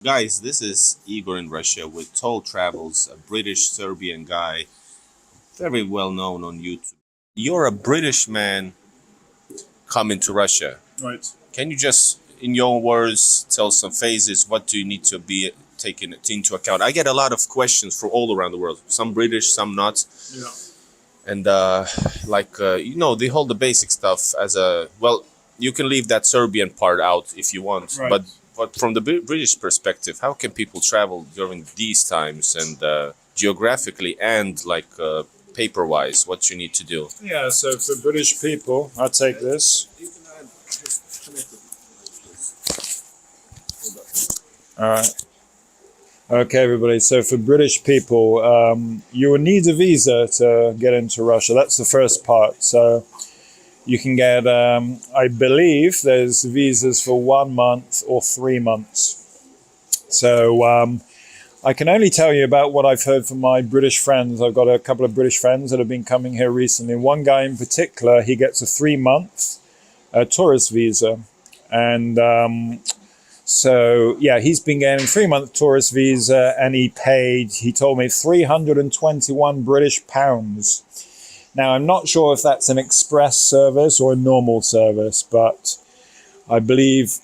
Guys, this is Igor in Russia with Toll Travels, a British Serbian guy, very well known on YouTube. You're a British man coming to Russia. Right. Can you just, in your words, tell some phases? What do you need to be taken into account? I get a lot of questions from all around the world. Some British, some not. Yeah. And they hold the basic stuff as you can leave that Serbian part out if you want, Right. but from the British perspective, how can people travel during these times and geographically and paper wise, what you need to do? Yeah. So for British people, I'll take this. All right. Okay, everybody. So for British people, you will need a visa to get into Russia. That's the first part. So you can get, I believe, there's visas for 1 month or 3 months. So I can only tell you about what I've heard from my British friends. I've got a couple of British friends that have been coming here recently. One guy in particular, he gets a 3-month tourist visa. And he's been getting a 3-month tourist visa, and he told me 321 British pounds. Now, I'm not sure if that's an express service or a normal service, but I believe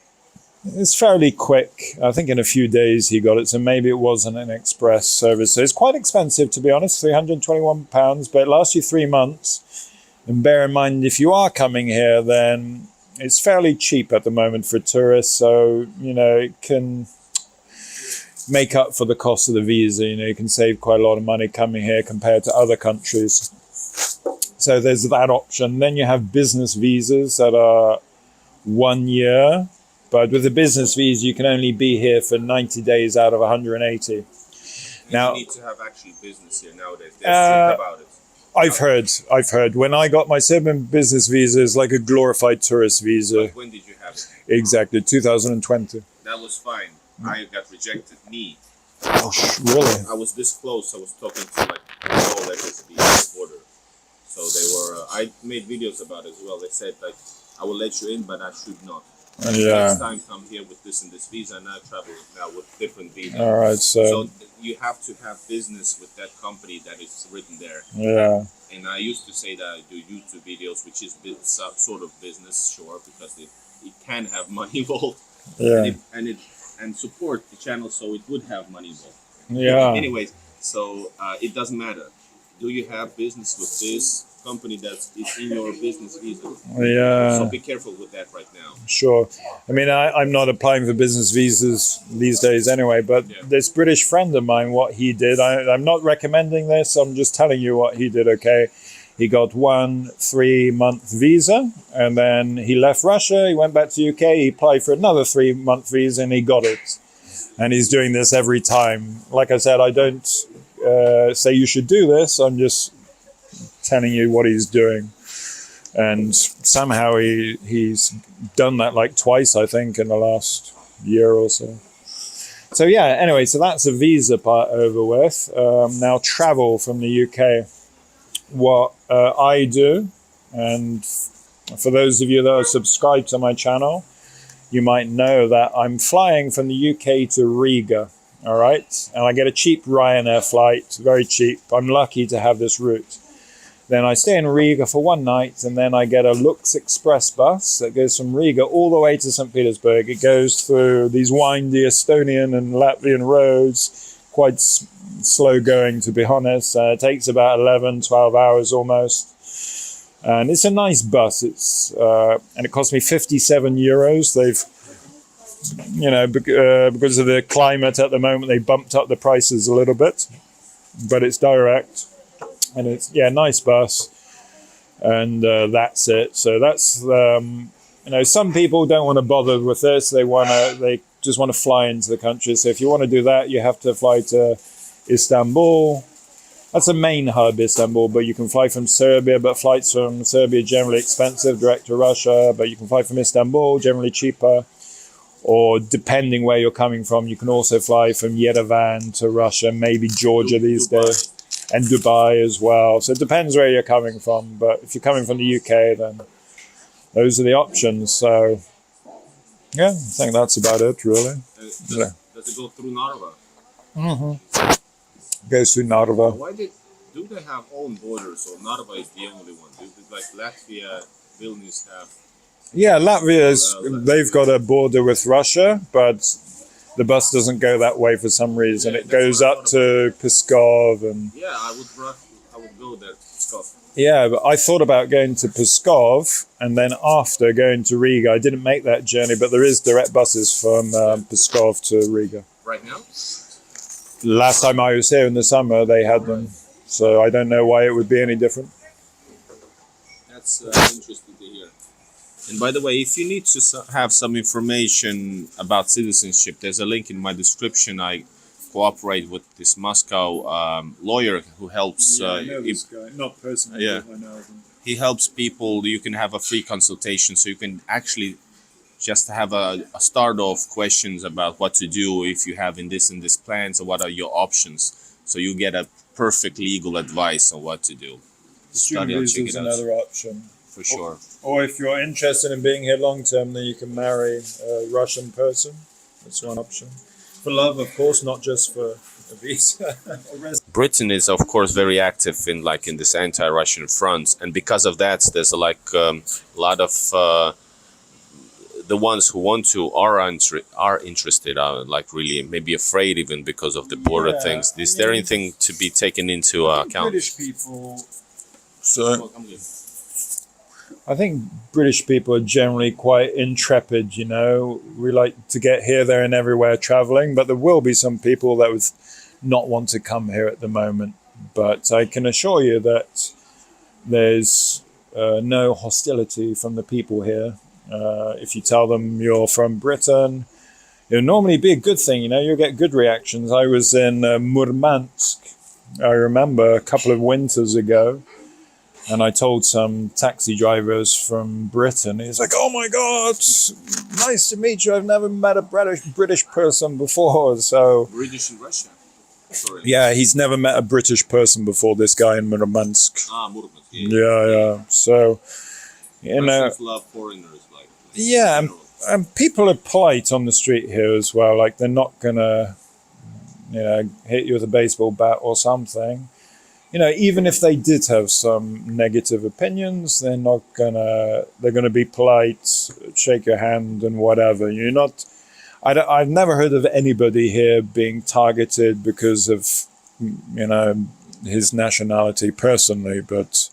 it's fairly quick. I think in a few days he got it, so maybe it wasn't an express service. So it's quite expensive, to be honest, £321, but it lasts you 3 months. And bear in mind, if you are coming here, then it's fairly cheap at the moment for tourists, so, it can make up for the cost of the visa. You can save quite a lot of money coming here compared to other countries. So there's that option. Then you have business visas that are 1 year, but with a business visa, you can only be here for 90 days out of 180. Now, you need to have actually business here nowadays. They're strict about it. I've heard. When I got my Serbian business visa, it's like a glorified tourist visa. But when did you have it? Exactly, 2020. That was fine. I got rejected. Me. Oh, really? I was this close. I was talking to all the border. So they were. I made videos about it as well. They said I will let you in, but I should not. Yeah. Next time come here with this and this visa, and I travel now with different visa. All right. So you have to have business with that company that is written there. Yeah. And I used to say that I do YouTube videos, which is sort of business, sure, because it can have money involved. Yeah. And support the channel so it would have money involved. Yeah. Anyways, so it doesn't matter. Do you have business with this company that's in your business visa? Yeah. So be careful with that right now. Sure. I mean, I'm not applying for business visas these days anyway, but this British friend of mine, what he did, I'm not recommending this. I'm just telling you what he did, okay? He got 1 3-month visa, and then he left Russia. He went back to UK. He applied for another 3-month visa, and he got it. And he's doing this every time. Like I said, I don't say you should do this. I'm just telling you what he's doing. And somehow he's done that twice, I think, in the last year or so. So yeah, anyway, so that's the visa part over with. Now travel from the UK. What I do, and for those of you that are subscribed to my channel, you might know that I'm flying from the UK to Riga, all right? And I get a cheap Ryanair flight, very cheap. I'm lucky to have this route. Then I stay in Riga for 1 night, and then I get a Lux Express bus that goes from Riga all the way to St. Petersburg. It goes through these windy Estonian and Latvian roads, quite slow going, to be honest. It takes about 11, 12 hours almost. And it's a nice bus. And it cost me 57 euros. They've, because of the climate at the moment, they bumped up the prices a little bit. But it's direct. And it's, nice bus. And that's it. So that's, some people don't want to bother with this. They just want to fly into the country. So if you want to do that, you have to fly to Istanbul. That's the main hub, Istanbul, but you can fly from Serbia, but flights from Serbia are generally expensive, direct to Russia, but you can fly from Istanbul, generally cheaper. Or depending where you're coming from, you can also fly from Yerevan to Russia, maybe Georgia these days, and Dubai as well. So it depends where you're coming from, but if you're coming from the UK, then those are the options. So yeah, I think that's about it, really. Does Does it go through Narva? Goes through Narva. Why do they have own borders, or Narva is the only one? Do like Latvia, Vilnius have? Yeah, they've got a border with Russia, but the bus doesn't go that way for some reason. Yeah, it goes up to Pskov and... Yeah, I would go there to Pskov. Yeah, but I thought about going to Pskov and then after going to Riga. I didn't make that journey, but there is direct buses from Pskov to Riga. Right now? Last time I was here in the summer, they had them. So I don't know why it would be any different. That's interesting to hear. And by the way, if you need to have some information about citizenship, there's a link in my description. I cooperate with this Moscow lawyer who helps. I know this guy, not personally. Yeah, but I know him. He helps people. You can have a free consultation, so you can actually just have a start off questions about what to do if you have in this plans, or what are your options. So you get a perfect legal advice on what to do. Student visa is another option. For sure. Or if you're interested in being here long term, then you can marry a Russian person. That's one option. For love, of course, not just for a visa. Britain is, of course, very active in this anti-Russian front, and because of that, there's a lot of the ones who want to are interested, are really maybe afraid even because of the border things. Is there anything to be taken into account? British people. So I think British people are generally quite intrepid, We like to get here, there and everywhere traveling, but there will be some people that would not want to come here at the moment. But I can assure you that there's no hostility from the people here. If you tell them you're from Britain, it'll normally be a good thing, you'll get good reactions. I was in Murmansk, I remember a couple of winters ago, and I told some taxi drivers from Britain, he's like, "Oh my God, nice to meet you. I've never met a British person before." So British in Russia? Sorry. Yeah, he's never met a British person before, this guy in Murmansk. Murmansk. Yeah. So, Russians love foreigners. Yeah, and people are polite on the street here as well. They're not gonna, hit you with a baseball bat or something. Even if they did have some negative opinions, they're gonna be polite, shake your hand and whatever. I've never heard of anybody here being targeted because of, his nationality personally, but